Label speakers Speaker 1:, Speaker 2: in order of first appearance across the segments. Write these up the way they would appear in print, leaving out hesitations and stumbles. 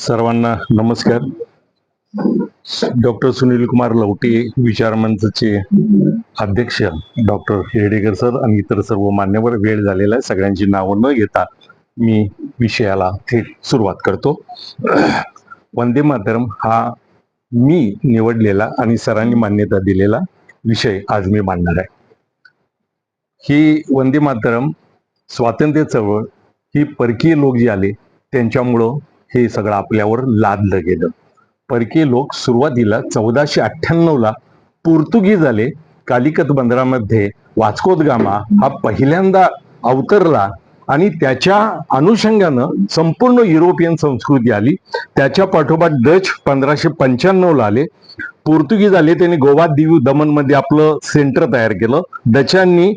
Speaker 1: सर्वांना नमस्कार. डॉक्टर सुनील कुमार लवटे विचार मंचचे अध्यक्ष डॉक्टर हेडेकर सर आणि इतर सर्व मान्यवर, वेळ झालेला आहे. सगळ्यांची नावं न घेता मी विषयाला थेट सुरुवात करतो. वंदे मातरम हा मी निवडलेला आणि सरांनी मान्यता दिलेला विषय आज मी मांडणार आहे. ही वंदे मातरम स्वातंत्र्य चळवळ ही परकीय लोक जे आले त्यांच्यामुळं हे सगळं आपल्यावर लादलं गेलं. परकीय लोक सुरुवातीला 1498 पोर्तुगीज आले. कालिकत बंदरामध्ये वास्को द गामा हा पहिल्यांदा अवतरला आणि त्याच्या अनुषंगानं संपूर्ण युरोपियन संस्कृती आली. त्याच्या पाठोपाठ डच 1595 आले. पोर्तुगीज आले, त्यांनी गोवा दीव दमन मध्ये आपलं सेंटर तयार केलं. डचांनी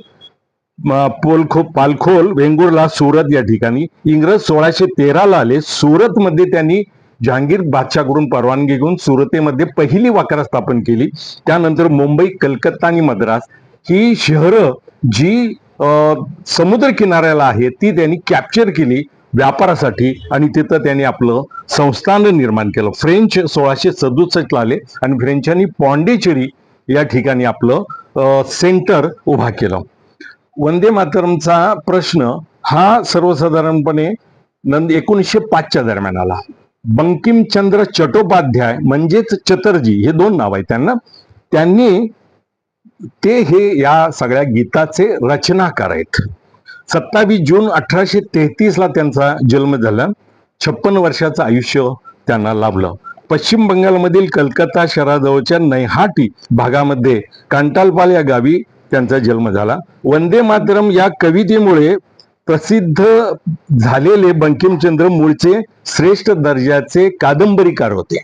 Speaker 1: पालखोल वेंगुर्ला सुरत या ठिकाणी. इंग्रज 1613 आले. सुरत मध्ये त्यांनी जहांगीर बादशाहकडून परवानगी घेऊन सुरतेमध्ये पहिली वाकरा स्थापन केली. त्यानंतर मुंबई, कलकत्ता आणि मद्रास ही शहरं जी समुद्र किनाऱ्याला आहे ती त्यांनी कॅप्चर केली व्यापारासाठी आणि तिथं त्यांनी आपलं संस्थान निर्माण केलं. फ्रेंच 1667 आले आणि फ्रेंचांनी पॉंडिचेरी या ठिकाणी आपलं सेंटर उभा केलं. वंदे मातरमचा प्रश्न हा सर्वसाधारणपणे 1905 दरम्यान आला. बंकिमचंद्र चट्टोपाध्याय म्हणजेच चटर्जी, हे दोन नाव आहेत त्यांना, त्यांनी हे या सगळ्या गीताचे रचनाकार आहेत. 27 जून 1833 त्यांचा जन्म झाला. 56 वर्षाचं आयुष्य त्यांना लाभलं. पश्चिम बंगालमधील कलकत्ता शहराजवळच्या नैहाटी भागामध्ये कांटालपाल या गावी त्यांचा जन्म झाला. वंदे मातरम या कवितेमुळे प्रसिद्ध झालेले बंकिमचंद्र मूळचे श्रेष्ठ दर्जाचे कादंबरीकार होते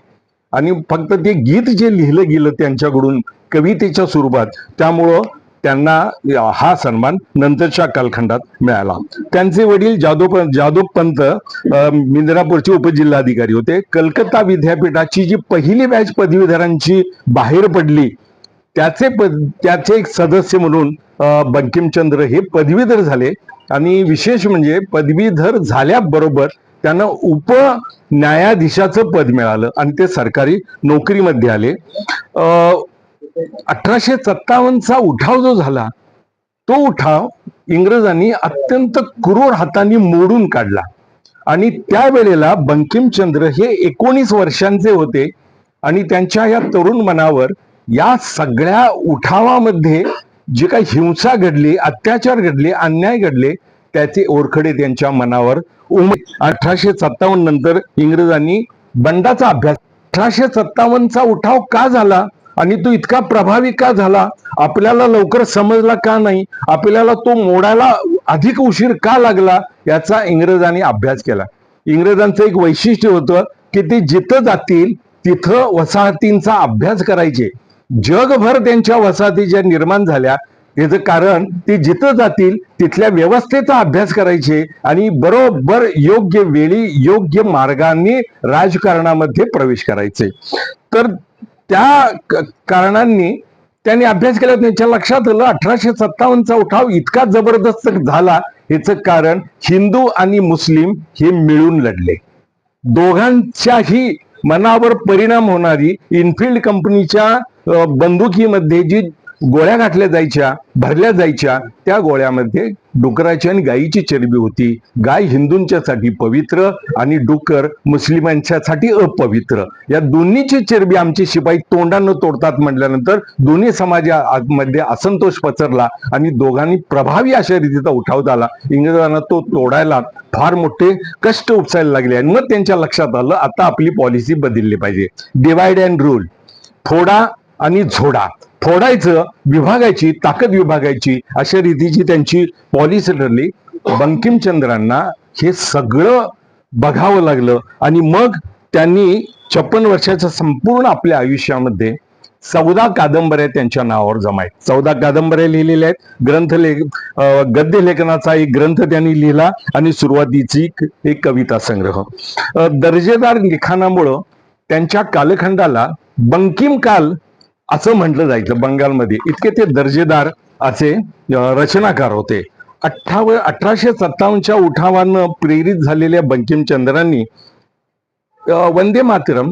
Speaker 1: आणि फक्त ते गीत जे लिहिलं गेलं त्यांच्याकडून कवितेच्या स्वरूपात, त्यामुळं त्यांना हा सन्मान नंतरच्या कालखंडात मिळाला. त्यांचे वडील जादवपंत मिदनापूरचे उपजिल्हाधिकारी होते. कलकत्ता विद्यापीठाची जी पहिली बॅच पदवीधरांची बाहेर पडली त्याचे एक सदस्य म्हणून बंकिमचंद्र हे पदवीधर झाले आणि विशेष म्हणजे पदवीधर झाल्याबरोबर त्यांना उप न्यायाधीशाचं पद मिळालं आणि ते सरकारी नोकरीमध्ये आले. 1857चा उठाव जो झाला तो उठाव इंग्रजांनी अत्यंत क्रूर हातांनी मोडून काढला आणि त्यावेळेला बंकिमचंद्र हे 19 वर्षांचे होते आणि त्यांच्या या तरुण मनावर या सगळ्या उठावामध्ये जे काही हिंसा घडली, अत्याचार घडले, अन्याय घडले त्याचे ओरखडे त्यांच्या मनावर 1857 नंतर इंग्रजांनी बंडाचा अभ्यास. 1857चा उठाव का झाला आणि तो इतका प्रभावी का झाला, आपल्याला लवकर समजला का नाही, आपल्याला तो मोडायला अधिक उशीर का लागला, याचा इंग्रजांनी अभ्यास केला. इंग्रजांचं एक वैशिष्ट्य होतं की ते जिथं जातील तिथं वसाहतींचा अभ्यास करायचे. जगभर त्यांच्या वसाहती ज्या निर्माण झाल्या त्याचं कारण ते जिथं जातील तिथल्या व्यवस्थेचा अभ्यास करायचे आणि बरोबर योग्य वेळी योग्य मार्गाने राजकारणामध्ये प्रवेश करायचे. तर त्या कारणांनी त्यांनी अभ्यास केला. त्यांच्या लक्षात आलं 1857चा उठाव इतका जबरदस्त झाला, याचं कारण हिंदू आणि मुस्लिम हे मिळून लढले. दोघांच्याही मनावर परिणाम होणारी इनफिल्ड कंपनीच्या बंदुकीमध्ये जी गोळ्या घातल्या जायच्या, भरल्या जायच्या, त्या गोळ्यामध्ये डुकराची आणि गायीची चरबी होती. गाय हिंदूंच्यासाठी पवित्र आणि डुकर मुस्लिमांच्यासाठी अपवित्र. या दोन्हीची चरबी आमचे शिपाई तोंडानं तोडतात म्हटल्यानंतर दोन्ही समाजामध्ये असंतोष पसरला आणि दोघांनी प्रभावी अशा रीतीचा उठाव झाला. इंग्रजांना तो तोडायला फार मोठे कष्ट उपसायला लागले आणि मग त्यांच्या लक्षात आलं आता आपली पॉलिसी बदलली पाहिजे. डिवाइड अँड रूल, फोडा आणि झोडा. फोडायचं, विभागायची, ताकद विभागायची, अशा रीतीची त्यांची पॉलिसी ठरली. बंकिमचंद्रांना हे सगळं बघावं लागलं आणि मग त्यांनी 56 वर्षाच्या संपूर्ण आपल्या आयुष्यामध्ये 14 कादंबऱ्या त्यांच्या नावावर जमायत. 14 कादंबऱ्या लिहिलेल्या आहेत. गद्य लेखनाचा एक ग्रंथ त्यांनी लिहिला आणि सुरुवातीची एक कविता संग्रह. दर्जेदार लिखाणामुळं त्यांच्या कालखंडाला बंकिम काल असं म्हटलं जायचं बंगालमध्ये. इतके ते दर्जेदार असे रचनाकार होते. 1857च्या उठावानं प्रेरित झालेल्या बंकिमचंद्रांनी वंदे मातरम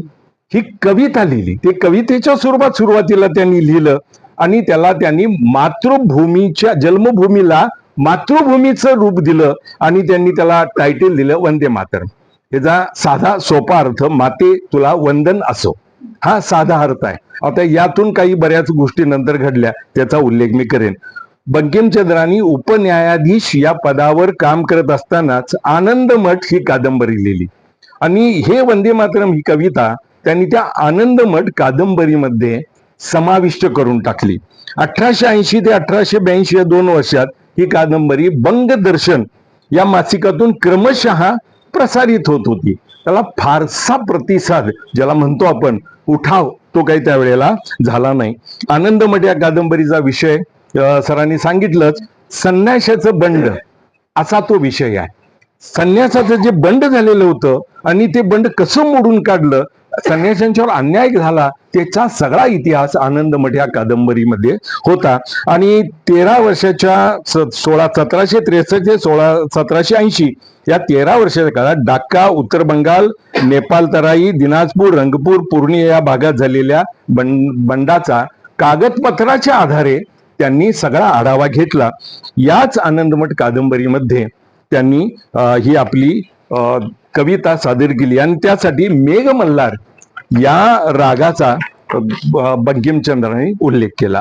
Speaker 1: ही कविता लिहिली. ते कवितेच्या स्वरूपात सुरुवातीला त्यांनी लिहिलं आणि त्याला त्यांनी मातृभूमीच्या जन्मभूमीला मातृभूमीचं रूप दिलं आणि त्यांनी त्याला टायटल दिलं वंदे मातरम. याचा साधा सोपा अर्थ माते तुला वंदन असो, हा साधा अर्थ आहे. आता यातून काही बऱ्याच गोष्टी नंतर घडल्या, त्याचा उल्लेख मी करेन. बंकिमचंद्रांनी उपन्यायाधीश या पदावर काम करत असतानाच आनंदमठ ही कादंबरी लिहिली आणि हे वंदे मातरम ही कविता त्यांनी त्या आनंदमठ कादंबरीमध्ये समाविष्ट करून टाकली. 1880 ते 1882 या 2 वर्षात ही कादंबरी बंगदर्शन या मासिकातून क्रमशः प्रसारित होत होती. त्याला फारसा प्रतिसाद, ज्याला म्हणतो आपण उठाव, तो काही त्यावेळेला झाला नाही. आनंदमठ या कादंबरीचा विषय सरांनी सांगितलंच, संन्याशाचं बंड असा तो विषय आहे. संन्यासाचं जे बंड झालेलं होतं आणि ते बंड कसं मोडून काढलं, संन्याशांच्यावर अन्याय झाला, त्याचा सगळा इतिहास आनंदमठ या कादंबरीमध्ये होता. आणि 13 वर्षाच्या 1763 ते 1780 या 13 वर्षाच्या काळात डाक्का, उत्तर बंगाल, नेपाल तराई, दिनाजपूर, रंगपूर, पूर्णिया या भागात झालेल्या बंडाचा कागदपत्राच्या आधारे त्यांनी सगळा आढावा घेतला. याच आनंदमठ कादंबरीमध्ये त्यांनी ही आपली कविता सादर केली आणि त्यासाठी मेघ मल्हार या रागाचा बंकिमचंद्रांनी उल्लेख केला.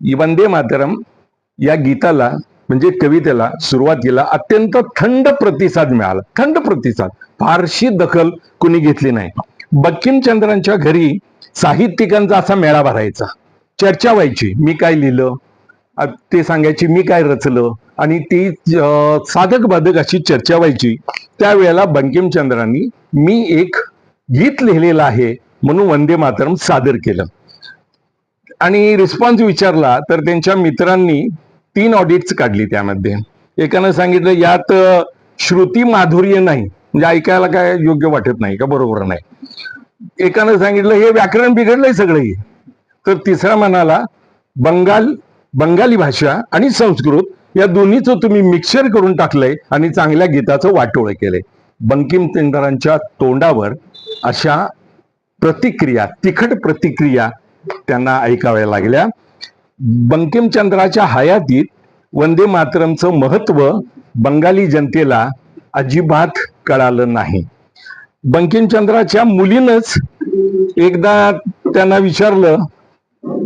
Speaker 1: वंदे मातरम या गीताला म्हणजे कवितेला सुरुवातीला अत्यंत थंड प्रतिसाद मिळाला. थंड प्रतिसाद, फारशी दखल कुणी घेतली नाही. बंकिमचंद्रांच्या घरी साहित्यिकांचा असा मेळा भरायचा, चर्चा व्हायची, मी काय लिहिलं ते सांगायची, मी काय रचलं, आणि ती साधक बाधक अशी चर्चा व्हायची. त्यावेळेला बंकिमचंद्रांनी मी एक गीत लिहिलेलं आहे म्हणून वंदे मातरम सादर केलं आणि रिस्पॉन्स विचारला तर त्यांच्या मित्रांनी 3 ऑडिट्स काढली. त्यामध्ये एकानं सांगितलं यात श्रुती माधुर्य नाही, म्हणजे ऐकायला काय योग्य वाटत नाही का, बरोबर नाही. एकानं सांगितलं हे व्याकरण बिघडलंय सगळं. तर तिसरा म्हणाला बंगाली भाषा आणि संस्कृत या दोन्हीचं तुम्ही मिक्सर करून टाकलंय आणि चांगल्या गीताचं वाटोळं केलंय. बंकिमचंद्रांच्या तोंडावर अशा प्रतिक्रिया, तिखट प्रतिक्रिया त्यांना ऐकाव्या लागल्या. बंकिमचंद्राच्या हयातीत वंदे मातरमचं महत्व बंगाली जनतेला अजिबात कळालं नाही. बंकिमचंद्राच्या मुलीनंच एकदा त्यांना विचारलं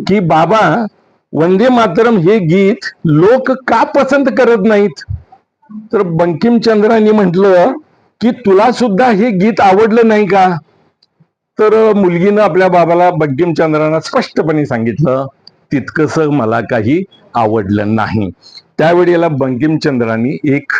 Speaker 1: की बाबा, वंदे मातरम हे गीत लोक का पसंत करत नाहीत? तर बंकिमचंद्रांनी म्हटलं की तुला सुद्धा हे गीत आवडलं नाही का? तर मुलगीनं आपल्या बाबाला, बंकिमचंद्रांना स्पष्टपणे सांगितलं तितकंस मला काही आवडलं नाही. त्यावेळेला बंकिमचंद्रांनी एक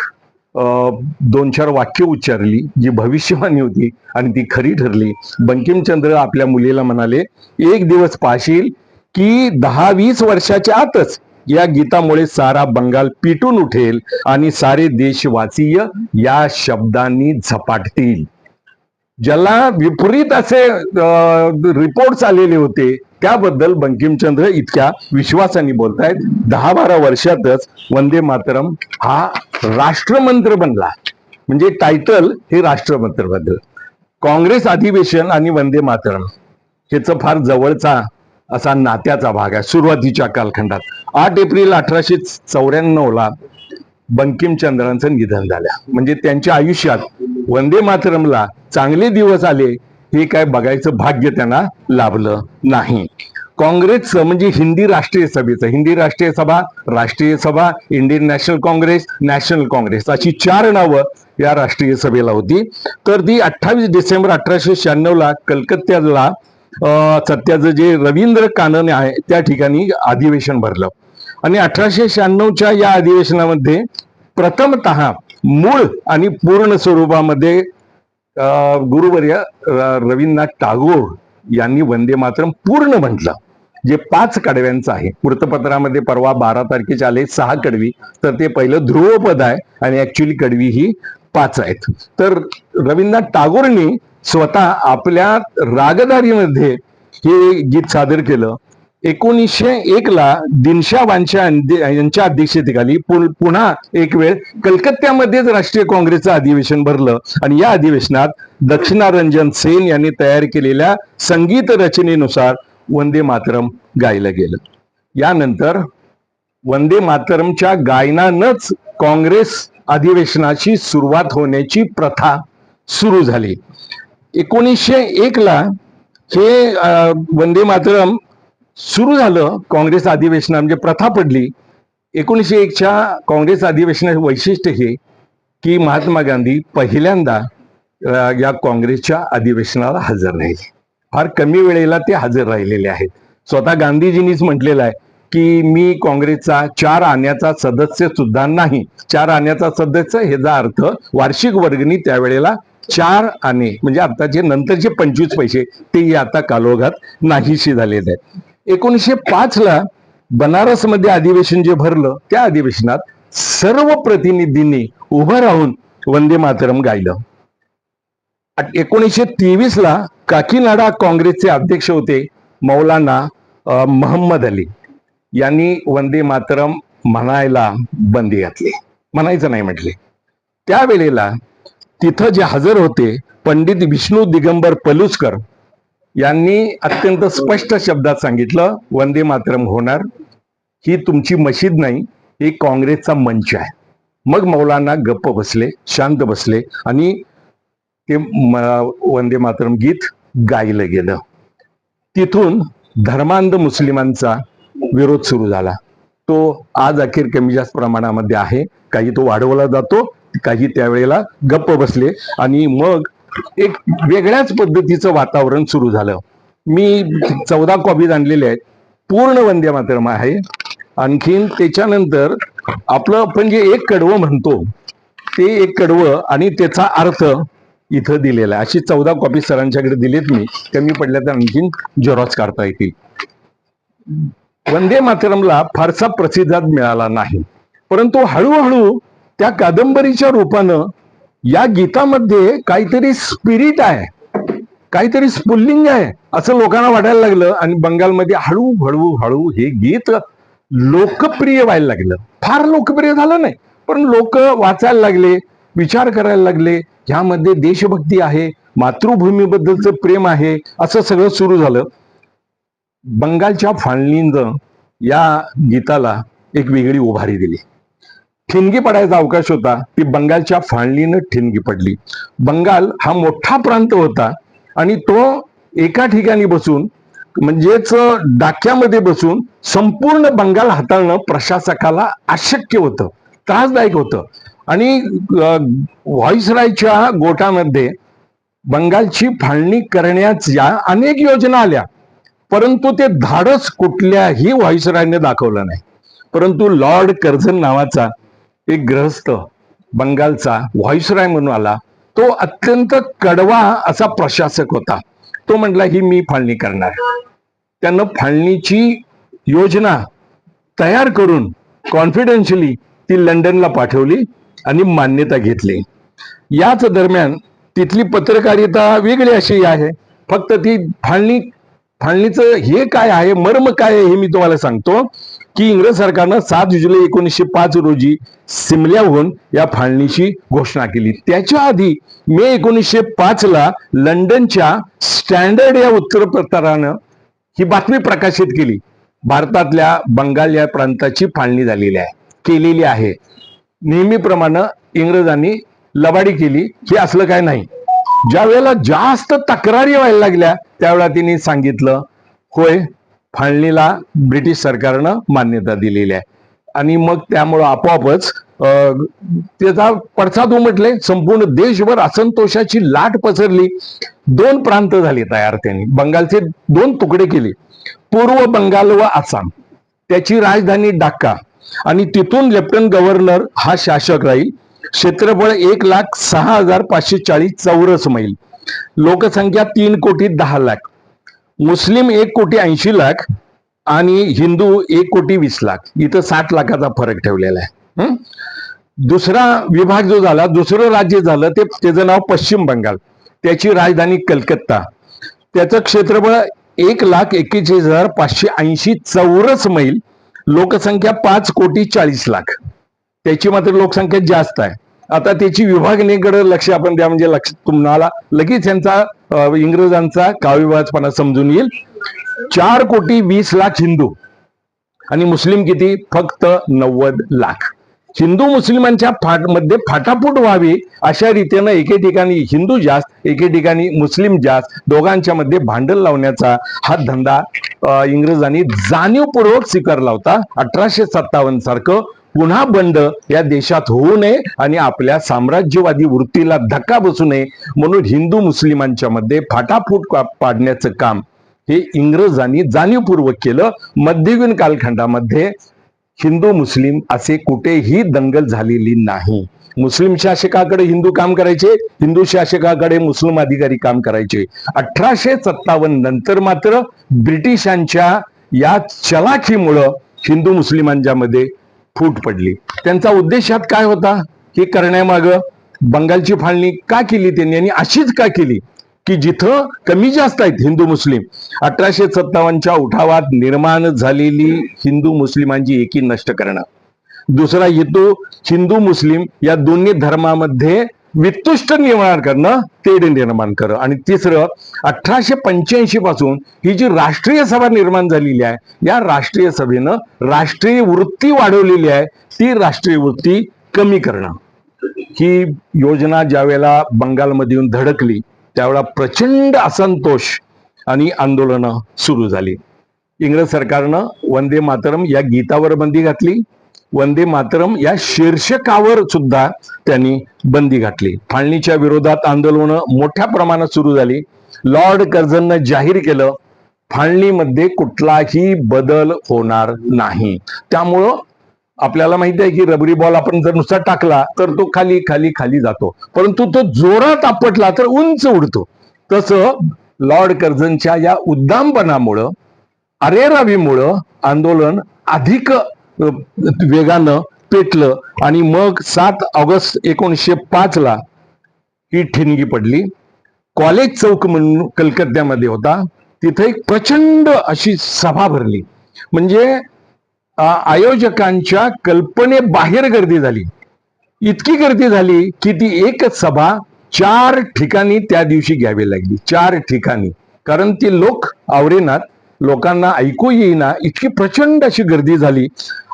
Speaker 1: 2-4 वाक्य उच्चारली जी भविष्यवाणी होती आणि ती खरी ठरली. बंकिमचंद्र आपल्या मुलीला म्हणाले, एक दिवस पाहशील की 10-20 वर्षाच्या आतच या गीतामुळे सारा बंगाल पिटून उठेल आणि सारे देशवासीय या शब्दांनी झपाटतील. ज्याला विपरीत असे रिपोर्ट्स आलेले होते त्याबद्दल बंकिमचंद्र इतक्या विश्वासाने बोलतायत. 10-12 वर्षातच वंदे मातरम हा राष्ट्रमंत्र बनला. म्हणजे टायटल हे राष्ट्रमंत्र बद्दल. काँग्रेस अधिवेशन आणि वंदे मातरम ह्याचं फार जवळचा असा नात्याचा भाग आहे. सुरुवातीच्या कालखंडात 8 एप्रिल 1894 बंकिमचंद्रांचं निधन झालं. म्हणजे त्यांच्या आयुष्यात वंदे मातरमला चांगले दिवस आले हे काय बघायचं भाग्य त्यांना लाभलं नाही. काँग्रेसचं म्हणजे हिंदी राष्ट्रीय सभेचं, हिंदी राष्ट्रीय सभा, राष्ट्रीय सभा, Indian national Congress, national Congress अशी 4 नावं या राष्ट्रीय सभेला होती. तर ती 28 डिसेंबर 1896 कलकत्त्याला सध्याचं जे रवींद्र कानन आहे त्या ठिकाणी अधिवेशन भरलं आणि 1896च्या या अधिवेशनामध्ये प्रथमतः मूळ आणि पूर्ण स्वरूपामध्ये गुरुवर्य रवींद्रनाथ टागोर यांनी वंदे मातरम पूर्ण म्हटलं, जे 5 कडव्यांचं आहे. वृत्तपत्रामध्ये परवा 12 तारखेचे आले 6 कडवी, तर ते पहिलं ध्रुवपद आहे आणि ऍक्च्युली कडवी ही 5 आहेत. तर रवींद्रनाथ टागोरनी स्वतः आपल्या रागदारीमध्ये हे गीत सादर केलं 1901 ला दिनशा वांछा यांच्या अध्यक्षतेखाली पुन्हा एक वेळ कलकत्त्यामध्येच राष्ट्रीय काँग्रेसचं अधिवेशन भरलं आणि या अधिवेशनात दक्षिणारंजन सेन यांनी तयार केलेल्या संगीत रचनेनुसार वंदे मातरम गायलं गेलं. यानंतर वंदे मातरमच्या गायनानंच काँग्रेस अधिवेशनाची सुरुवात होण्याची प्रथा सुरू झाली. 1901 ला हे वंदे मातरम सुरू झालं. काँग्रेस अधिवेशना म्हणजे प्रथा पडली. 1901च्या काँग्रेस अधिवेशनाचे वैशिष्ट्य हे की महात्मा गांधी पहिल्यांदा या काँग्रेसच्या अधिवेशनाला हजर राहिले. फार कमी वेळेला ते हजर राहिलेले आहेत. स्वतः गांधीजींनीच म्हटलेलं आहे की मी काँग्रेसचा 4 आण्याचा सदस्य सुद्धा नाही. 4 आण्याचा सदस्य ह्याचा अर्थ वार्षिक वर्गणी त्यावेळेला 4 आणे म्हणजे आताचे नंतरचे 25 पैसे तेही आता कालोघात नाहीशी झालेले आहेत. 1905 ला बनारसमध्ये अधिवेशन जे भरलं त्या अधिवेशनात सर्व प्रतिनिधींनी उभं राहून वंदे मातरम गायलं. 1923 ला काकीनाडा काँग्रेसचे अध्यक्ष होते मौलाना मोहम्मद अली यांनी वंदे मातरम म्हणायला बंदी घातली, म्हणायचं नाही म्हटले. त्यावेळेला तिथं जे हजर होते पंडित विष्णू दिगंबर पलुसकर यांनी अत्यंत स्पष्ट शब्दात सांगितलं वंदे मातरम होणार, ही तुमची मशीद नाही, ही काँग्रेसचा मंच आहे. मग मौलाना गप्प बसले, शांत बसले आणि ते वंदे मातरम गीत गायलं गेलं. तिथून धर्मांध मुस्लिमांचा विरोध सुरू झाला. तो आज अखेर कमी जास्त प्रमाणामध्ये आहे. काही तो वाढवला जातो, काही त्यावेळेला गप्प बसले आणि मग एक वेगळ्याच पद्धतीचं वातावरण सुरू झालं. मी 14 कॉपीज आणलेल्या आहेत. पूर्ण वंदे मातरम आहे. आणखीन त्याच्यानंतर आपलं आपण जे एक कडवं म्हणतो ते एक कडवं आणि त्याचा अर्थ इथं दिलेला आहे. अशी 14 कॉपी सरांच्याकडे दिलेत मी. कमी पडल्या तर आणखीन झेरॉक्स काढता येतील. वंदे मातरमला फारसा प्रतिसाद मिळाला नाही, परंतु हळूहळू त्या कादंबरीच्या रूपानं या गीतामध्ये काहीतरी स्पिरिट आहे, काहीतरी स्फुल्लिंग आहे असं लोकांना वाटायला लागलं आणि बंगालमध्ये हळूहळू हळू हे गीत लोकप्रिय व्हायला लागलं. फार लोकप्रिय झालं नाही, पण लोक वाचायला लागले, विचार करायला लागले. ह्यामध्ये देशभक्ती आहे, मातृभूमीबद्दलचं प्रेम आहे, असं सगळं सुरू झालं. बंगालच्या फाळणीनं या गीताला एक वेगळी उभारी दिली. ठिणगी पडायचा अवकाश होता, ती बंगालच्या फाळणीनं ठिणगी पडली. बंगाल हा मोठा प्रांत होता आणि तो एका ठिकाणी बसून म्हणजेच डाक्यामध्ये बसून संपूर्ण बंगाल हाताळणं प्रशासकाला अशक्य होतं, त्रासदायक होतं. आणि व्हॉइसरायच्या गोटामध्ये बंगालची फाळणी करण्याच्या अनेक योजना आल्या, परंतु ते धाडस कुठल्याही व्हॉइसरायने दाखवलं नाही. परंतु लॉर्ड कर्झन नावाचा एक ग्रहस्थ बंगालचा व्हॉइसराय म्हणून आला. तो अत्यंत कडवा असा प्रशासक होता. तो म्हटला ही मी फाळणी करणार. त्यानं फाळणीची योजना तयार करून कॉन्फिडेन्शियली ती लंडनला पाठवली आणि मान्यता घेतली. याच दरम्यान तिथली पत्रकारिता वेगळी अशी आहे. फक्त ती फाळणीचं हे काय आहे, मर्म काय आहे हे मी तुम्हाला सांगतो की इंग्रज सरकारनं 7 जुलै 1905 रोजी सिमल्याहून या फाळणीची घोषणा केली. त्याच्या आधी मे 1905 ला लंडनच्या स्टँडर्ड या वृत्तपत्रानं ही बातमी प्रकाशित केली, भारतातल्या बंगाल या प्रांताची फाळणी झालेली आहे, केलेली आहे. नेहमीप्रमाणे इंग्रजांनी लबाडी केली, हे असलं काय नाही. ज्या वेळेला जास्त तक्रारी व्हायला लागल्या त्यावेळेला तिने सांगितलं होय फाळणीला ब्रिटिश सरकारनं मान्यता दिलेली आहे. आणि मग त्यामुळं आपोआपच त्याचा पडसाद उमटले. संपूर्ण देशभर असंतोषाची लाट पसरली. 2 प्रांत झाले तयार. त्यांनी बंगालचे 2 तुकडे केले, पूर्व बंगाल व आसाम. त्याची राजधानी ढाका आणि तिथून लेफ्टनंट गव्हर्नर हा शासक राहील. क्षेत्रफळ 1,06,540 चौरस मैल. लोकसंख्या 3,10,00,000. मुस्लिम 1,80,00,000 आणि हिंदू 1,20,00,000. इथं 60 लाखाचा फरक ठेवलेला आहे. दुसरा विभाग जो झाला, दुसरं राज्य झालं ते त्याचं नाव पश्चिम बंगाल. त्याची राजधानी कलकत्ता. त्याचं क्षेत्रफळ 1,41,580 चौरस मैल, लोकसंख्या 5,40,00,000. त्याची मात्र लोकसंख्या जास्त आहे. आता त्याची विभागणीकडे लक्ष आपण द्या, म्हणजे लक्ष तुम्हाला लगेच यांचा इंग्रजांचा काविवाचपणा समजून येईल. 4,20,00,000 हिंदू आणि मुस्लिम किती? फक्त 90,00,000. हिंदू मुस्लिमांच्या मध्ये फाटाफूट व्हावी अशा रीतीनं एके ठिकाणी हिंदू जास्त, एके ठिकाणी मुस्लिम जास्त, दोघांच्या मध्ये भांडण लावण्याचा हा धंदा इंग्रजांनी जाणीवपूर्वक स्वीकारला होता. 1857 सारखं पुन्हा बंड या देशात होऊ नये आणि आपल्या साम्राज्यवादी वृत्तीला धक्का बसू नये म्हणून हिंदू मुस्लिमांच्या मध्ये फाटाफूट पाडण्याचं काम हे इंग्रजांनी जाणीवपूर्वक केलं. मध्ययुगीन कालखंडामध्ये हिंदू मुस्लिम असे कुठेही दंगल झालेली नाही. मुस्लिम शासकाकडे हिंदू काम करायचे, हिंदू शासकाकडे मुस्लिम अधिकारी काम करायचे. 1857 नंतर मात्र ब्रिटिशांच्या या चलाखीमुळं हिंदू मुस्लिमांच्या मध्ये फूट पडली. त्यांचा उद्देश यात काय होता हे करण्यामागं? बंगालची फाळणी का केली त्यांनी आणि अशीच का केली की जिथं कमी जास्त आहेत हिंदू मुस्लिम, 1857च्या उठावात निर्माण झालेली हिंदू मुस्लिमांची एकी नष्ट करणं. दुसरा हेतू हिंदू मुस्लिम या दोन्ही धर्मामध्ये वितुष्ट निर्माण करणं, तेढ निर्माण करणं. आणि तिसरं 1885 पासून ही जी राष्ट्रीय सभा निर्माण झालेली आहे, या राष्ट्रीय सभेनं राष्ट्रीय वृत्ती वाढवलेली आहे, ती राष्ट्रीय वृत्ती कमी करणं. ही योजना ज्यावेळेला बंगालमध्ये येऊन धडकली त्यावेळेला प्रचंड असंतोष आणि आंदोलनं सुरू झाली. इंग्रज सरकारनं वंदे मातरम या गीतावर बंदी घातली. वंदे मातरम या शीर्षकावर सुद्धा त्यांनी बंदी घातली. फाळणीच्या विरोधात आंदोलनं मोठ्या प्रमाणात सुरू झाली. लॉर्ड कर्झननं जाहीर केलं फाळणीमध्ये कुठलाही बदल होणार नाही. त्यामुळं आपल्याला माहिती आहे की रबरी बॉल आपण जर नुसता टाकला तर तो खाली खाली खाली जातो, परंतु तो जोरात आपटला तर उंच उडतो. तसं लॉर्ड कर्झनच्या या उद्दामपणामुळं, अरेरावीमुळं आंदोलन अधिक वेगानं पेटलं आणि मग 7 ऑगस्ट 1905 ला ही ठिणगी पडली. कॉलेज चौक म्हणून कलकत्त्यामध्ये होता, तिथे एक प्रचंड अशी सभा भरली. म्हणजे आयोजकांच्या कल्पनेबाहेर गर्दी झाली. इतकी गर्दी झाली की ती एकच सभा 4 ठिकाणी त्या दिवशी घ्यावी लागली. 4 ठिकाणी, कारण ती लोक आवरेनात, लोकांना ऐकू येईना, इतकी प्रचंड अशी गर्दी झाली.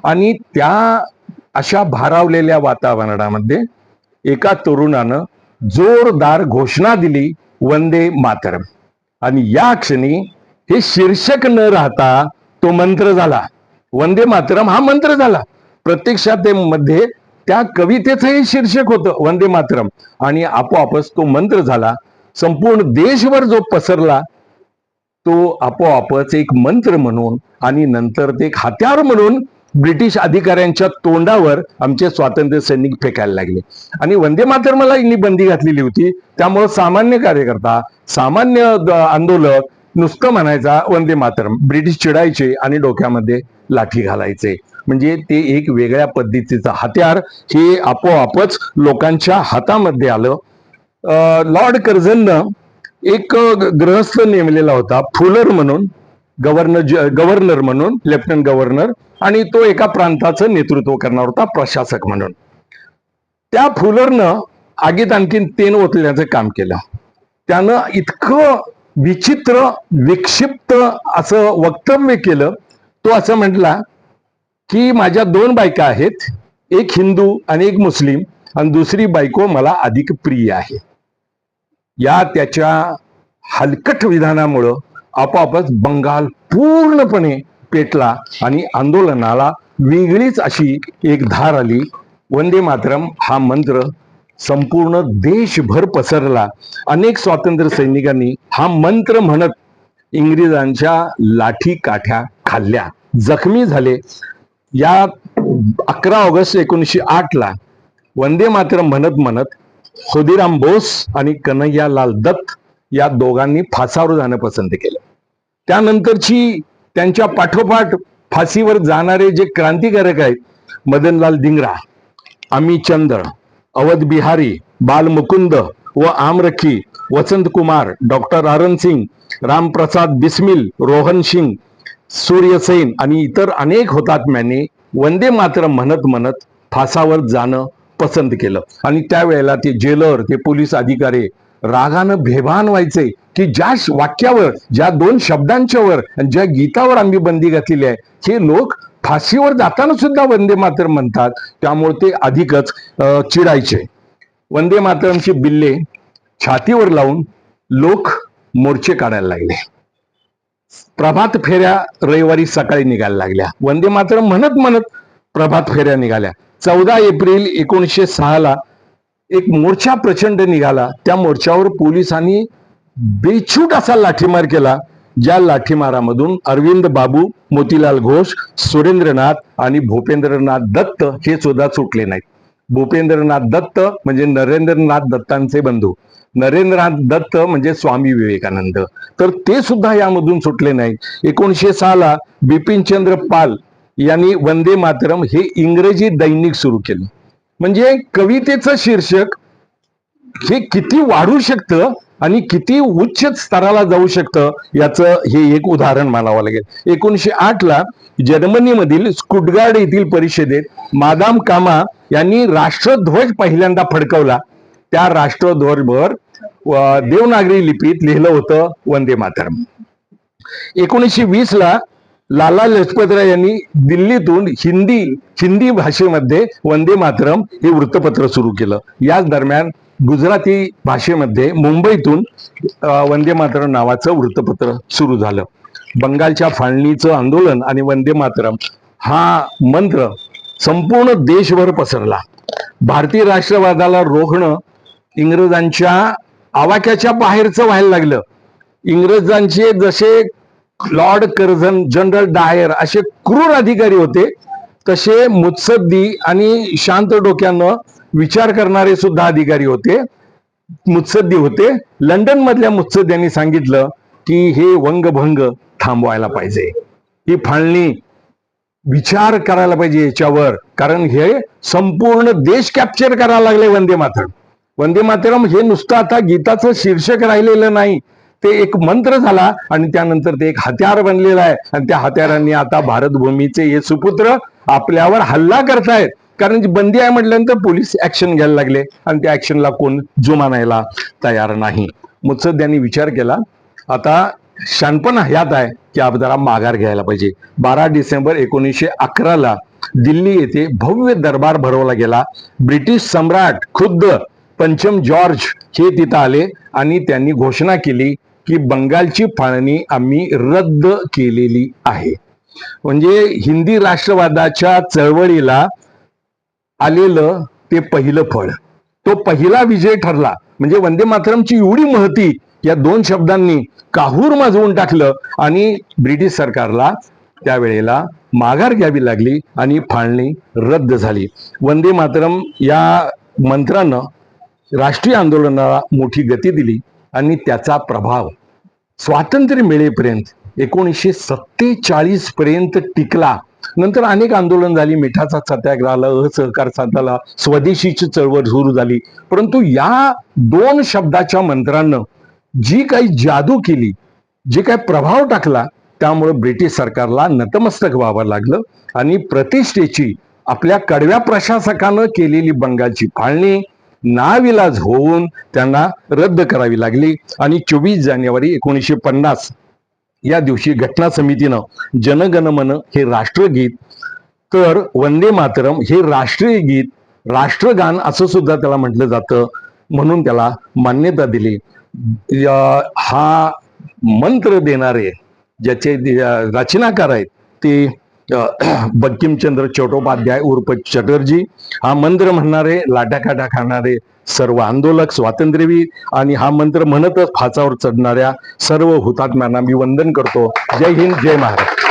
Speaker 1: आणि त्या अशा भारावलेल्या वातावरणामध्ये एका तरुणानं जोरदार घोषणा दिली, वंदे मातरम. आणि या क्षणी हे शीर्षक न राहता तो मंत्र झाला. वंदे मातरम हा मंत्र झाला. प्रत्यक्षात ते मध्ये त्या कवितेचं हे शीर्षक होतं वंदे मातरम, आणि आपोआपच तो मंत्र झाला. संपूर्ण देशभर जो पसरला तो आपोआपच एक मंत्र म्हणून आणि नंतर ते एक हत्यार म्हणून ब्रिटिश अधिकाऱ्यांच्या तोंडावर आमचे स्वातंत्र्य सैनिक फेकायला लागले. आणि वंदे मातरमला यांनी बंदी घातलेली होती, त्यामुळे सामान्य कार्यकर्ता, सामान्य आंदोलक नुसतं म्हणायचा वंदे मातरम, ब्रिटिश चिडायचे आणि डोक्यामध्ये लाठी घालायचे. म्हणजे ते एक वेगळ्या पद्धतीचं हत्यार हे आपोआपच लोकांच्या हातामध्ये आलं. लॉर्ड कर्झननं एक गृहस्थ नेमलेला होता फुलर म्हणून, गव्हर्नर म्हणून, लेफ्टनंट गव्हर्नर, आणि तो एका प्रांताचं नेतृत्व करणार होता प्रशासक म्हणून. त्या फुलरनं आगीत आणखीन तेल ओतण्याचं काम केलं. त्यानं इतकं विचित्र विक्षिप्त असं वक्तव्य केलं. तो असं म्हटला की माझ्या 2 बायका आहेत, एक हिंदू आणि एक मुस्लिम, आणि दुसरी बायको मला अधिक प्रिय आहे. या त्याच्या हलकट विधानामुळं आपोआपच बंगाल पूर्णपणे पेटला आणि आंदोलनाला वेगळीच अशी एक धार आली. वंदे मातरम हा मंत्र संपूर्ण देशभर पसरला. अनेक स्वातंत्र्य सैनिकांनी हा मंत्र म्हणत इंग्रजांच्या लाठी काठ्या खाल्ल्या, जखमी झाले. या 11 ऑगस्ट 1908 ला वंदे मातरम म्हणत म्हणत खुदीराम बोस आणि कन्हैयालाल दत्त या दोघांनी फासावर जाणं पसंत केलं. त्यानंतरची त्यांच्या पाठोपाठ फाशीवर जाणारे जे क्रांतिकारक आहेत, मदनलाल धिंगरा, अमीचंद्र, अवध बिहारी, बालमुकुंद, व आमरखी, वसंत कुमार, डॉक्टर अरुण सिंग, रामप्रसाद बिस्मिल, रोहन सिंग, सूर्यसेन आणि इतर अनेक हुतात्म्यांनी वंदे मातरम म्हणत म्हणत फासावर जाणं पसंत केलं. आणि त्यावेळेला ते जेलर, ते पोलीस अधिकारी रागानं बेभान व्हायचे की ज्या वाक्यावर, ज्या 2 शब्दांच्या वर, ज्या गीतावर आम्ही बंदी घातलेली आहे, हे लोक फाशीवर जाताना सुद्धा वंदे मातरम म्हणतात. त्यामुळे ते अधिकच चिडायचे. वंदे मातरमची बिल्ले छातीवर लावून लोक मोर्चे काढायला लागले. प्रभात फेऱ्या रविवारी सकाळी निघायला लागल्या. वंदे मातरम म्हणत म्हणत प्रभात फेऱ्या निघाल्या. 14 एप्रिल 1906 एक मोर्चा प्रचंड निघाला. त्या मोर्चावर पोलिसांनी बेछूट असा लाठीमार केला, ज्या लाठीमारामधून अरविंद बाबू, मोतीलाल घोष, सुरेंद्रनाथ आणि भूपेंद्रनाथ दत्त हे सुद्धा सुटले नाहीत. भूपेंद्रनाथ दत्त म्हणजे नरेंद्रनाथ दत्तांचे बंधू, नरेंद्रनाथ दत्त म्हणजे स्वामी विवेकानंद, तर ते सुद्धा यामधून सुटले नाहीत. 1906 बिपिनचंद्र पाल यांनी वंदे मातरम हे इंग्रजी दैनिक सुरू केलं. म्हणजे कवितेचं शीर्षक हे किती वाढू शकतं आणि किती उच्च स्तराला जाऊ शकतं याचं हे एक उदाहरण मानावं लागेल. 1908 जर्मनीमधील स्टुटगार्ड येथील परिषदेत मादाम कामा यांनी राष्ट्रध्वज पहिल्यांदा फडकवला. त्या राष्ट्रध्वजवर देवनागरी लिपीत लिहिलं होतं वंदे मातरम. 1920 लाला लजपतराय यांनी दिल्लीतून हिंदी भाषेमध्ये वंदे मातरम हे वृत्तपत्र सुरू केलं. याच दरम्यान गुजराती भाषेमध्ये मुंबईतून वंदे मातरम नावाचं वृत्तपत्र सुरू झालं. बंगालच्या फाळणीचं आंदोलन आणि वंदे मातरम हा मंत्र संपूर्ण देशभर पसरला. भारतीय राष्ट्रवादाला रोखणं इंग्रजांच्या आवाक्याच्या बाहेरचं व्हायला लागलं. इंग्रजांचे जसे लॉर्ड कर्झन, जनरल डायर असे क्रूर अधिकारी होते, तसे मुत्सद्दी आणि शांत डोक्यानं विचार करणारे सुद्धा अधिकारी होते, मुत्सद्दी होते. लंडन मधल्या मुत्सद्द्यांनी सांगितलं की हे वंगभंग थांबवायला पाहिजे, ही फाळणी विचार करायला पाहिजे याच्यावर, कारण हे संपूर्ण देश कॅप्चर करायला लागले वंदे मातरम. वंदे मातरम हे नुसतं आता गीताचं शीर्षक राहिलेलं नाही, ते एक मंत्र झाला आणि त्यानंतर ते एक हत्यार बनलेलं आहे. आणि त्या हत्यारांनी आता भारतभूमीचे हे सुपुत्र आपल्यावर हल्ला करतायत, कारण बंदी आहे म्हटल्यानंतर पोलीस ऍक्शन घ्यायला लागले आणि त्या ऍक्शनला कोण जुमानायला तयार नाही. मुत्सद्द्यांनी विचार केला, आता शानपण ह्यात आहे की आपण जरा माघार घ्यायला पाहिजे. 12 डिसेंबर 1911 दिल्ली येथे भव्य दरबार भरवला गेला. ब्रिटिश सम्राट खुद्द पंचम जॉर्ज हे तिथं आले आणि त्यांनी घोषणा केली की बंगालची फाळणी आम्ही रद्द केलेली आहे. म्हणजे हिंदी राष्ट्रवादाच्या चळवळीला आलेलं ते पहिलं फळ, तो पहिला विजय ठरला. म्हणजे वंदे मातरमची एवढी महती या 2 शब्दांनी काहूर माजवून टाकलं आणि ब्रिटिश सरकारला त्यावेळेला माघार घ्यावी लागली आणि फाळणी रद्द झाली. वंदे मातरम या मंत्रानं राष्ट्रीय आंदोलनाला मोठी गती दिली आणि त्याचा प्रभाव स्वातंत्र्य मिळेपर्यंत 1947 पर्यंत टिकला. नंतर अनेक आंदोलन झाली, मिठाचा सत्याग्रहाला, असहकार साताला, स्वदेशीची चळवळ सुरू झाली. परंतु या 2 शब्दाच्या मंत्रानं जी काही जादू केली, जे काही प्रभाव टाकला, त्यामुळे ब्रिटिश सरकारला नतमस्तक व्हावं लागलं आणि प्रतिष्ठेची आपल्या कडव्या प्रशासकानं केलेली बंगालची फाळणी नाविलाज होऊन त्यांना रद्द करावी लागली. आणि 24 जानेवारी 1950 या दिवशी घटना समितीनं जनगणमन हे राष्ट्रगीत, तर वंदे मातरम हे राष्ट्रीय गीत, राष्ट्रगान असं सुद्धा त्याला म्हटलं जातं, म्हणून त्याला मान्यता दिली. हा मंत्र देणारे ज्याचे रचनाकार आहेत ते बंकिमचंद्र चट्टोपाध्याय उर्फ चटर्जी. हा मंत्र म्हणणारे, लाटाकाटा खाणारे सर्व आंदोलक, स्वातंत्र्यवीर आणि हा मंत्र म्हणतच फासावर चढणाऱ्या सर्व हुतात्म्यांना मी वंदन करतो. जय हिंद, जय महाराष्ट्र.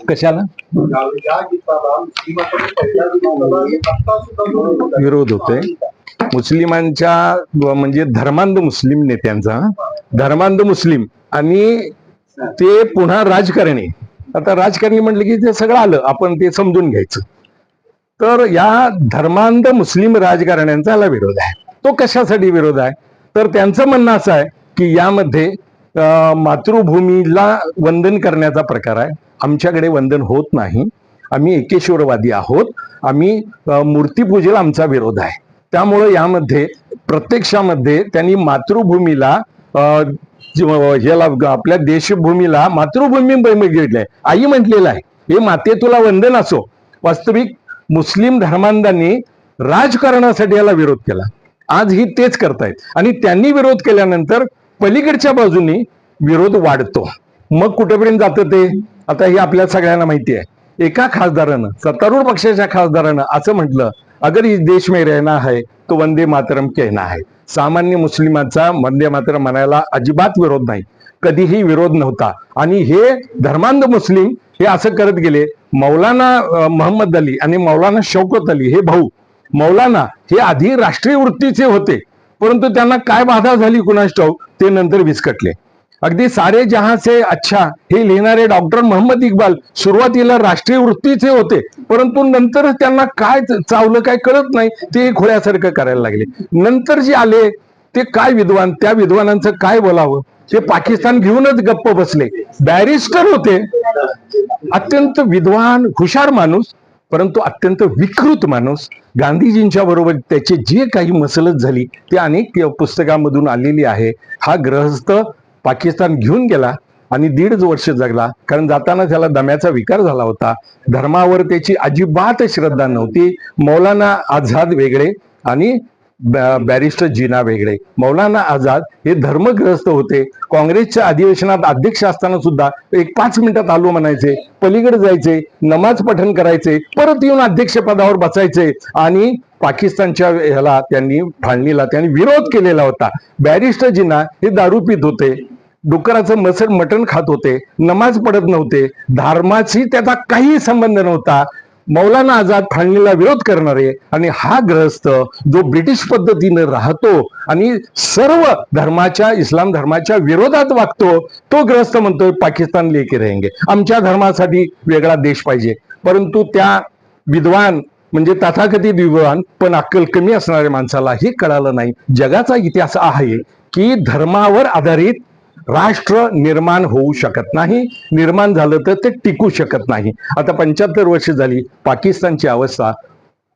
Speaker 1: कशाला विरोध होतोय? मुस्लिमांच्या म्हणजे धर्मांध मुस्लिम नेत्यांचा, धर्मांध मुस्लिम आणि ते पुन्हा राजकारणी. आता राजकारणी म्हटलं की ते सगळं आलं, आपण ते समजून घ्यायचं. तर या धर्मांध मुस्लिम राजकारण्यांचा याला विरोध आहे. तो कशासाठी विरोध आहे? तर त्यांचं म्हणणं असं आहे की यामध्ये मातृभूमीला वंदन करण्याचा प्रकार आहे. आमच्याकडे वंदन होत नाही. आम्ही एकेश्वरवादी आहोत. आम्ही मूर्तीपूजेला आमचा विरोध आहे. त्यामुळं यामध्ये प्रत्यक्षामध्ये त्यांनी मातृभूमीला याला आपल्या देशभूमीला मातृभूमी बघितलंय. आई म्हटलेलं आहे हे माते तुला वंदन असो. वास्तविक मुस्लिम धर्मांधांनी राजकारणासाठी याला विरोध केला. आजही तेच करतायत आणि त्यांनी विरोध केल्यानंतर पलीकडच्या बाजूनी विरोध वाढतो. मग कुठेपर्यंत जातं ते आता हे आपल्या सगळ्यांना माहिती आहे. एका खासदारानं, सत्तारूढ पक्षाच्या खासदारानं असं म्हटलं, अगर इस देश में रहना है तो वंदे मातरम कहना है. सामान्य मुस्लिमांचा वंदे मातरम म्हणायला अजिबात विरोध नाही, कधीही विरोध नव्हता. आणि हे धर्मांध मुस्लिम हे असं करत गेले. मौलाना मोहम्मद अली आणि मौलाना शौकत अली हे भाऊ, मौलाना हे आधी राष्ट्रीय वृत्तीचे होते, परंतु त्यांना काय बाधा झाली कुणास ठाऊक, ते नंतर विस्कटले. अगदी सारे जहां से अच्छा हे लिहिणारे डॉक्टर मोहम्मद इक्बाल सुरुवातीला राष्ट्रीय वृत्तीचे होते, परंतु नंतर त्यांना काय चावलं काय कळत नाही, ते खोळ्यासारखं करायला लागले. नंतर जे आले ते काय विद्वान, त्या विद्वानांचं काय बोलावं, ते पाकिस्तान घेऊनच गप्प बसले. बॅरिस्टर होते, अत्यंत विद्वान हुशार माणूस, परंतु अत्यंत विकृत माणूस. गांधीजींच्या बरोबर त्याची जी काही मसलत झाली ती अनेक पुस्तकांमधून आलेली आहे. हा ग्रहस्थ पाकिस्तान घेऊन गेला आणि 1.5 वर्ष जगला, कारण जाताना त्याला दम्याचा विकार झाला होता. धर्मावर त्याची अजिबात श्रद्धा नव्हती. मौलाना आझाद वेगळे आणि बॅरिस्टर जिना वेगळे. मौलाना आझाद हे धर्मग्रस्त होते. काँग्रेसच्या अधिवेशनात अध्यक्ष असताना सुद्धा 5 मिनिटात आलो म्हणायचे, पलीकडे जायचे, नमाज पठण करायचे, परत येऊन अध्यक्षपदावर बसायचे. आणि पाकिस्तानच्या ह्याला त्यांनी फाळणीला त्यांनी विरोध केलेला होता. बॅरिस्टर जिना हे दारू पित होते, डुकराचं मटण खात होते, नमाज पडत नव्हते, धर्माशी त्याचा काही संबंध नव्हता. मौलाना आझाद फाळणीला विरोध करणारे आणि हा ग्रहस्थ जो ब्रिटिश पद्धतीने राहतो आणि सर्व धर्माच्या, इस्लाम धर्माच्या विरोधात वागतो, तो ग्रहस्थ म्हणतोय पाकिस्तान लेके रहेंगे, आमच्या धर्मासाठी वेगळा देश पाहिजे. परंतु त्या विद्वान म्हणजे तथाकथित विद्वान पण अक्कल कमी असणाऱ्या माणसाला हे कळालं नाही. जगाचा इतिहास आहे की धर्मावर आधारित राष्ट्र निर्माण होऊ शकत नाही. निर्माण झालं तर ते टिकू शकत नाही. आता 75 वर्ष झाली पाकिस्तानची अवस्था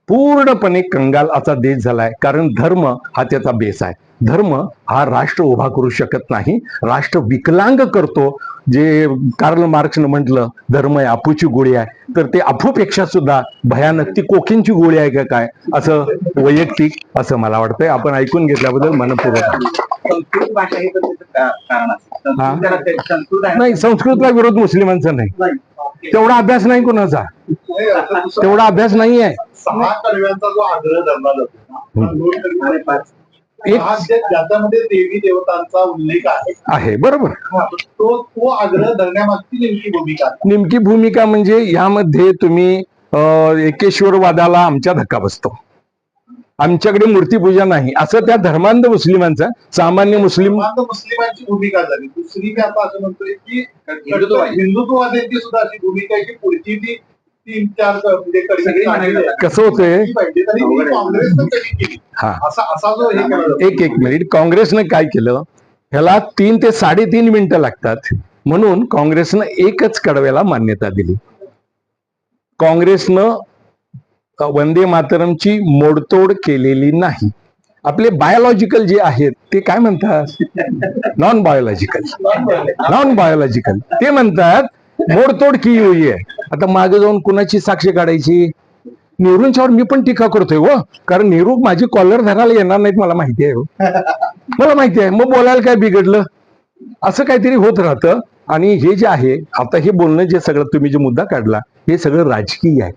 Speaker 1: पूर्णपणे कंगाल असा देश झालाय, कारण धर्म हा त्याचा बेस आहे. धर्म हा राष्ट्र उभा करू शकत नाही, राष्ट्र विकलांग करतो. जे कार्ल मार्क्सनं म्हटलं धर्म आहे अफूची गोळी आहे, तर ते अफूपेक्षा सुद्धा भयानक ती कोकींची गोळी आहे का काय, असं वैयक्तिक असं मला वाटतंय. आपण ऐकून घेतल्याबद्दल मनपूर्वक. नाही, संस्कृतला विरोध मुस्लिमांचा नाही, तेवढा अभ्यास नाही कोणाचा, तेवढा अभ्यास नाही आहे.
Speaker 2: 6 कडव्यांचा जो आग्रह धरला जातो ज्याच्यामध्ये देवी देवतांचा उल्लेख
Speaker 1: आहे, बरोबर,
Speaker 2: तो आग्रह धरण्यामागची
Speaker 1: नेमकी भूमिका म्हणजे यामध्ये तुम्ही एकेश्वरवादाला आमच्या धक्का बसतो, आमच्याकडे मूर्तीपूजा नाही असं त्या धर्मांध मुस्लिमांचा, सामान्य
Speaker 2: मुस्लिमांची भूमिका झाली. दुसरी मी आता असं म्हणतोय की हिंदुत्ववाद्यांची सुद्धा अशी भूमिका आहे की पुढची ती 3-4
Speaker 1: कसं होतंय. एक मिनिट, काँग्रेसनं काय केलं, ह्याला 3 ते 3.5 मिनिटं लागतात म्हणून काँग्रेसनं एकच कडव्याला मान्यता दिली. काँग्रेसनं वंदे मातरमची मोडतोड केलेली नाही. आपले बायोलॉजिकल जे आहेत ते काय म्हणतात, नॉन बायोलॉजिकल ते म्हणतात मोडतोड की हुई आहे. आता मागे जाऊन कुणाची साक्ष काढायची, नेहरूंच्यावर मी पण टीका करतोय हो, कारण नेहरू माझी कॉलर धरायला येणार नाहीत, मला माहिती आहे हो, मला माहिती आहे. मग बोलायला काय बिघडलं, असं काहीतरी होत राहतं. आणि हे जे आहे आता हे बोलणं जे सगळं तुम्ही जे मुद्दा काढला हे सगळं राजकीय आहे.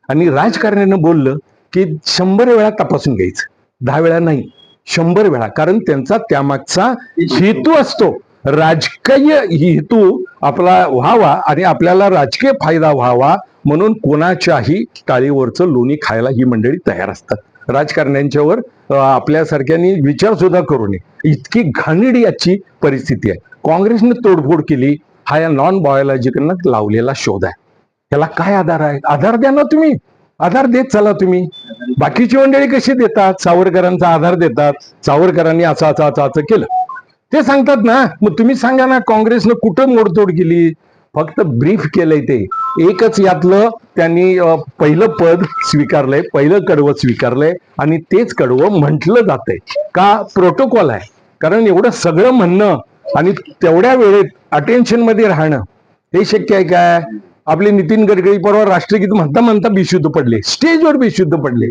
Speaker 1: आणि राजकारण्यानं बोललं की 100 वेळा तपासून घ्यायचं, 10 वेळा नाही, 100 वेळा, कारण त्यांचा त्यामागचा हेतू असतो. राजकीय हेतू आपला व्हावा आणि आपल्याला राजकीय फायदा व्हावा म्हणून कोणाच्याही टाळीवरचं लोणी खायला ही मंडळी तयार असतात. राजकारण्यांच्यावर आपल्यासारख्यानी विचार सुद्धा करू नये, इतकी घाणेरडी याची परिस्थिती आहे. काँग्रेसने तोडफोड केली, हा या नॉन बायोलॉजिकलनं लावलेला शोध आहे. त्याला काय आधार आहे, आधार द्या ना तुम्ही. आधार देत चला तुम्ही. बाकीची मंडळी कशी देतात, सावरकरांचा आधार देतात, सावरकरांनी असं असं असं असं केलं ते सांगतात ना. मग तुम्ही सांगा ना, काँग्रेसनं कुठं मोडतोड केली? फक्त ब्रीफ केलंय ते एकच यातलं त्यांनी पहिलं पद स्वीकारलंय, पहिलं कडवं स्वीकारलंय आणि तेच कडवं म्हटलं जातंय का प्रोटोकॉल आहे. कारण एवढं सगळं म्हणणं आणि तेवढ्या वेळेत अटेन्शन मध्ये राहणं हे शक्य आहे काय? आपले नितीन गडकरी परवा राष्ट्रगीत म्हणता म्हणता बेशुद्ध पडले, स्टेजवर बेशुद्ध पडले.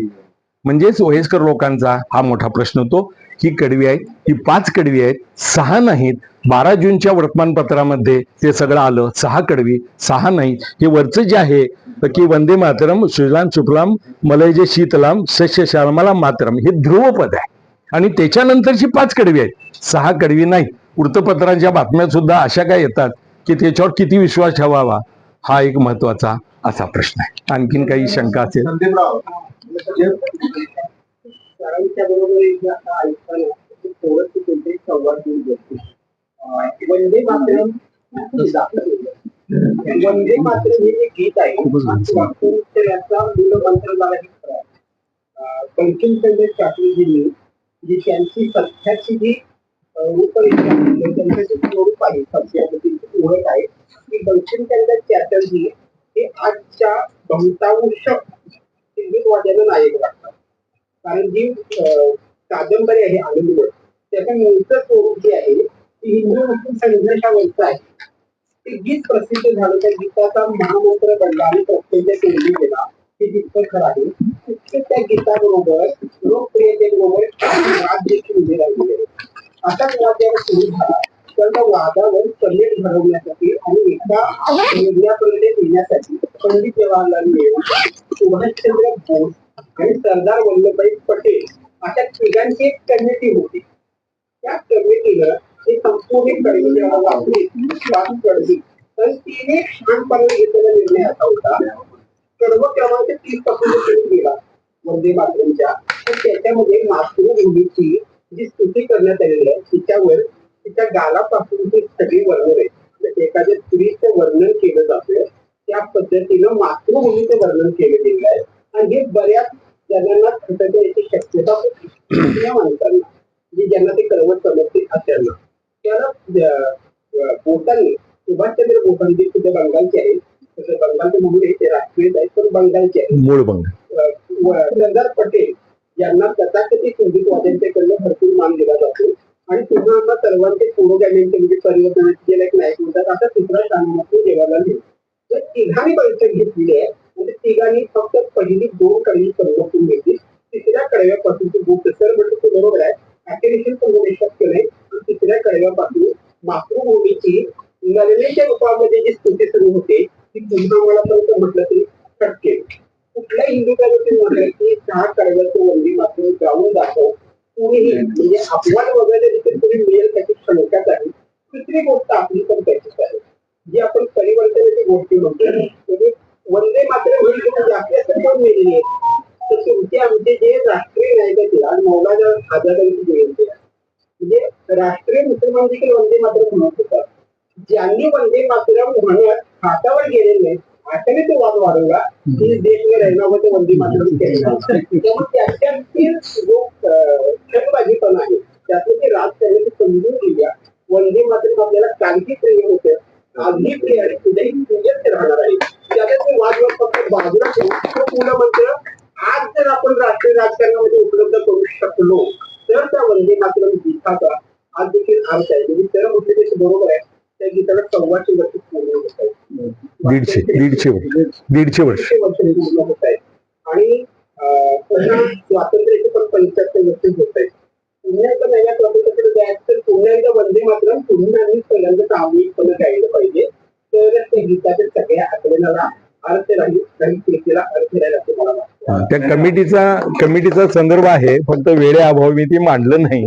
Speaker 1: म्हणजेच वयस्कर लोकांचा हा मोठा प्रश्न होतो. ही कडवी आहेत, ही 5 कडवी आहेत, 6 नाहीत. 12 जूनच्या वर्तमानपत्रामध्ये ते सगळं आलं. 6 कडवी, 6 नाहीत. हे वरचं जे आहे की वंदे मातरम सुजलाम सुफलाम मलयज शीतलाम सस्य श्यामलाम मातरम हे ध्रुवपद आहे आणि त्याच्यानंतरची 5 कडवी आहेत, 6 कडवी नाही. वृत्तपत्रांच्या बातम्या सुद्धा अशा काय येतात की त्याच्यावर किती विश्वास ठेवावा हा एक महत्वाचा असा प्रश्न आहे. आणखीन काही शंका असेल?
Speaker 2: संदीपराव, वंदे मातरम वंदे मातरम हे जे गीत आहे याचा मूलमंत्र झाला बंकिमचंद्र चटर्जींनी जी त्यांची सध्याची जी रूपरेषा त्यांचं जे स्वरूप आहे, सध्याची ओळख आहे की बंकिमचंद्र चटर्जी हे आजच्या बहुतांश हिंदुत्ववाद्यांना नायक वाटतात. कारण जी कादंबरी आहे आनंदमठ त्याचं मूळचं स्वरूप जे आहे ती हिंदू मुस्लिम संघर्षावरचं आहे. ते गीत प्रसिद्ध झालं, त्या गीताचा महामंत्र बनला आणि प्रत्येक केली गेला हे जितकं खरं आहे तितकं त्या गीताबरोबर लोकप्रियतेबरोबर वाद देखील उभे राहिलेले आहे. असाच वाद जेव्हा सुरू झाला तर त्या वादावर कलेक्ट घडवण्यासाठी आणि एका निर्णयापर्यंत येण्यासाठी पंडित जवाहरलाल नेहरू, सुभाषचंद्र बोस आणि सरदार वल्लभभाई पटेल अशा तिघांची एक कमिटी होती. त्या कमिटीनं हे संपूर्ण कडवी वापरली तर तिने छानपणे घेतलेला निर्णय असा होता, कडवं क्रमांक 30 पासून सुरू केला वंदे मातरमच्या, तर त्याच्यामध्ये मातृभूमीची जी स्तुती करण्यात आलेली आहे तिच्यावर तिच्या गालापासून ती सगळी वर्णन आहे. एखाद्या स्त्रीचं वर्णन केलं जातं त्या पद्धतीनं मातृभूमीचं वर्णन केलं गेलेलं आहे आणि हे बऱ्याच जणांना खटकण्याची शक्यता होती. या माणसांना ज्यांना ते कडवट समजते अशांना त्याला बोटांनी सुभाषचंद्र बोटांनी जे सुद्धा बंगालचे आहेत, तसं बंगालचे मुली ते राष्ट्रीय आहेत पण बंगालचे आहेत, मूळ बंगाल सरदार पटेल यांना तथाकथित हिंदुत्ववाद्यांच्याकडनं भरपूर मान दिला जातो आणि तुम्हाला सर्वांचे पुरोगामींचे म्हणजे परिवर्तनाचे गेला एक नायक म्हणतात. असा तिसरा स्थानामध्ये जवाहरलाल नेहरू. तर तिघांनी बैठक घेतलेली आहे म्हणजे तिघांनी फक्त पहिली 2 कडवी संगोपन घेतली. तिसऱ्या कडव्यापासूनची गोष्ट सर म्हणजे बरोबर आहे, अखेरीशी संगोपन शक्य नाही. तिसऱ्या कडव्यापासून मातृभूमीची लढण्याच्या रूपामध्ये जी स्तुती सुरू होते ती पुन्हा मला पण म्हटलं तरी शक्य. कुठल्या हिंदू धर्मातील म्हटलं की 6 कडव्याचं वंदे मातरम गाऊन दाखव कोणीही म्हणजे अपवाद वगैरे देखील कोणी मिळेल त्याची शंकाच आहे. दुसरी गोष्ट आपली पण त्याचीच आहे जी आपण परिवर्तनाची गोष्टी म्हणतो म्हणजे वंदे मातरम ही जास्त कोण मिळली आहे तर तुमचे आमचे जे राष्ट्रीय नायक आहेत आज मौलाना आझादांची जयंती आहे म्हणजे राष्ट्रीय मुसलमान देखील वंदे मातरम म्हणत होतात. ज्यांनी वंदे मातरम म्हणत हातावर गेलेले नाही अशाने तो वाद वाढवला की देश में रहना ते वंदे मातरम केला. त्यामुळे त्याच्यातील जो क्षणबाजीपणा आहे त्यातून ते राजकारणाची समजून दिल्या वंदे मातरम आपल्याला कालही प्रिय होते आजही प्रिय आणि उद्याही प्रियच राहणार आहे. त्याच्यात वादवर फक्त बाजूला ठेवून मूलमंत्र आज जर आपण राष्ट्रीय राजकारणामध्ये उपलब्ध करू शकलो तर त्या वंदे मातरम गीताचा आज देखील अर्थ आहे. म्हणजे तर म्हटले ते बरोबर आहे त्या गीताला 125 वर्ष पूर्ण होत आहेत.
Speaker 1: 150 वर्ष
Speaker 2: पूर्ण होत आहेत आणि स्वातंत्र्याचे पण 75 वर्ष होत आहेत. पुन्हा एकदा नव्या स्वातंत्र्याकडे जायचं तर पुन्हा एकदा वंदे मातरम पुन्हा आम्ही पहिल्यांदा सामूहिकपणे गायलं पाहिजे तर त्या गीताच्या सगळ्या आकलनाला अर्थ राहील काही कृतीला अर्थ राहील असं मला वाटतं.
Speaker 1: त्या कमिटीचा संदर्भ आहे फक्त वेळेअभावी मी ती मांडलं नाही.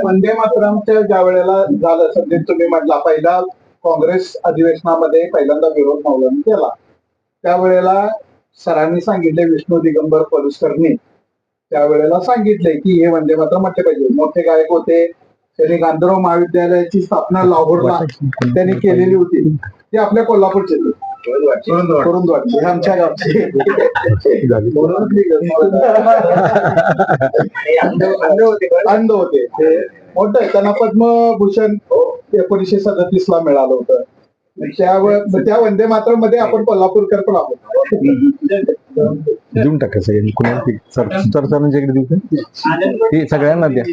Speaker 2: वंदे मातरमच्या ज्या वेळेला झालं सध्या तुम्ही म्हटला पहिला काँग्रेस अधिवेशनामध्ये पहिल्यांदा विरोध नवलन केला त्यावेळेला सरांनी सांगितले विष्णू दिगंबर पलुसकरनी त्यावेळेला सांगितले की हे वंदे मातरम म्हटले पाहिजे. मोठे गायक होते त्यांनी गांधर्व महाविद्यालयाची स्थापना लाहोरला त्यांनी केलेली होती ते आपल्या कोल्हापूरचे कुरुंदवाड हे आमच्या गावचे अंध होते ते मोठं त्यांना पद्मभूषण 1937 ला मिळालं होतं. त्या वंदे मातरम मध्ये आपण कोल्हापूरकर पण आहोत.
Speaker 1: देऊन टाका सगळ्यांनी कुणाला सरांच्याकडे देऊ का ते सगळ्यांना द्या.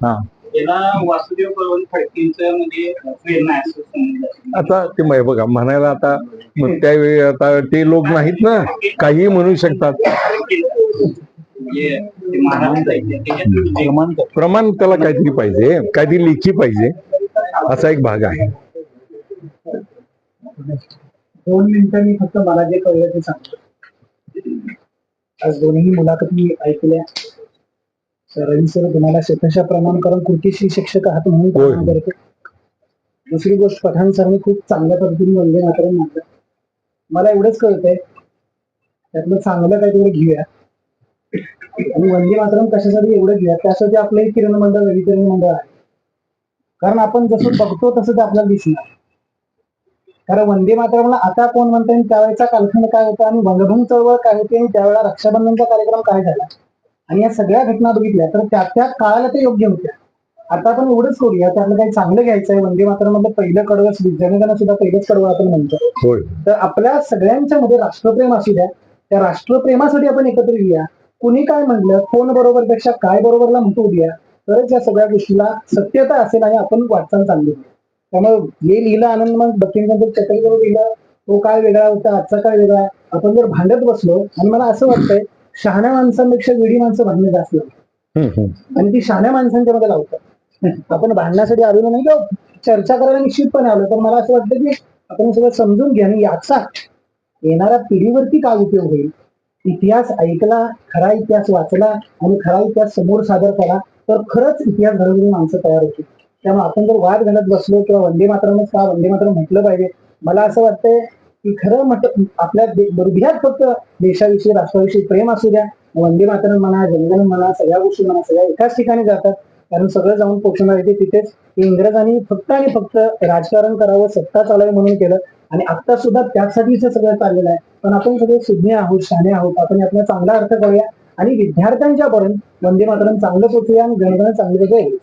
Speaker 1: हा
Speaker 2: याला वासुदेव बळवंत फडकेंचं म्हणजे प्रेरणा आहे असं समजलं जातं.
Speaker 1: आता ते बघा म्हणायला आता मग त्यावेळी आता ते लोक नाहीत ना काही म्हणू शकतात.
Speaker 2: म्हणजे ते महाराज साहित्य त्याच्यात
Speaker 1: प्रमाण त्याला काहीतरी पाहिजे काहीतरी लेखी पाहिजे असा एक भाग आहे.
Speaker 2: 2 मिनिटांनी फक्त मला जे कळलं ते सांगतो. आज दोन्ही मुलाखती ऐकल्या. रवी सर तुम्हाला शतशः प्रमाण करून कृतीशील शिक्षक आहात म्हणून प्रमाण करतो. दुसरी गोष्ट पठाण सरांनी खूप चांगल्या पद्धतीने वंदे मातरम म्हटलं. मला एवढंच कळतंय त्यातलं चांगलं काहीतरी घेऊया आणि वंदे मातरम कशासाठी एवढं घेऊया त्यासाठी आपलंही किरण मंडळ रविकिरण मंडळ आहे. कारण आपण जसं बघतो तसं ते आपल्याला दिसणार. कारण वंदे मातरमला आता कोण म्हणते त्यावेळेचा कालखंड काय होता आणि वंगभंग चळवळ काय होती आणि त्यावेळेला रक्षाबंधनचा कार्यक्रम काय झाला आणि या सगळ्या घटना बघितल्या तर त्या काळाला ते योग्य होत्या. आता आपण एवढंच करूया त्यातलं काही चांगलं घ्यायचं आहे. वंदे मातरम मधलं पहिलं कडवं जनगण सुद्धा पहिलंच कडवं आपण म्हणतो. तर आपल्या सगळ्यांच्या मध्ये राष्ट्रप्रेम असू द्या. त्या राष्ट्रप्रेमासाठी आपण एकत्र येऊया. कुणी काय म्हणलं कोण बरोबरपेक्षा काय बरोबरला म्हणतो द्या तरच या सगळ्या गोष्टीला सत्यता असेल आणि आपण वाटचाल चालली. त्यामुळे हे लिहिलं आनंद मग बकिंगबद्दल चक्रीवर लिहिलं तो काय वेगळा होता आजचा काय वेगळा. आपण जर भांडत बसलो आणि मला असं वाटतंय शहाण्या माणसांपेक्षा वेडी माणसं भांडणं जास्त लागतात आणि ती शहाण्या माणसांच्या मध्ये लावतात. आपण भांडण्यासाठी आलेलो नाही किंवा चर्चा करायला निश्चितपणे आलो तर मला असं वाटतं की आपण सगळं समजून घ्या आणि याचा येणाऱ्या पिढीवरती काय उपयोग होईल. इतिहास ऐकला खरा इतिहास वाचला आणि खरा इतिहास समोर सादर केला तर खरंच इतिहास घडवणारी माणसं तयार होतील. त्यामुळे आपण जर वाद घालत बसलो किंवा वंदे मातरमच का वंदे मातरम म्हटलं पाहिजे मला असं वाटतंय की खरं म्हटलं आपल्या ह्यात फक्त देशाविषयी राष्ट्राविषयी प्रेम असू द्या. वंदे मातरम म्हणा जनगण म्हणा सगळ्या गोष्टी म्हणा सगळ्या एकाच ठिकाणी जातात. कारण सगळं जाऊन पोहोचणार आहे तिथेच. इंग्रजांनी फक्त आणि फक्त राजकारण करावं सत्ता चालावी म्हणून केलं आणि आता सुद्धा त्यासाठीच सगळं चाललेलं आहे. पण आपण सगळे सुज्ञ आहोत शहाणे आहोत आपण यातला चांगला अर्थ करूया आणि विद्यार्थ्यांच्या पर्यंत वंदे मातरम चांगलं पोचूया आणि जनगण चांगलं येईल.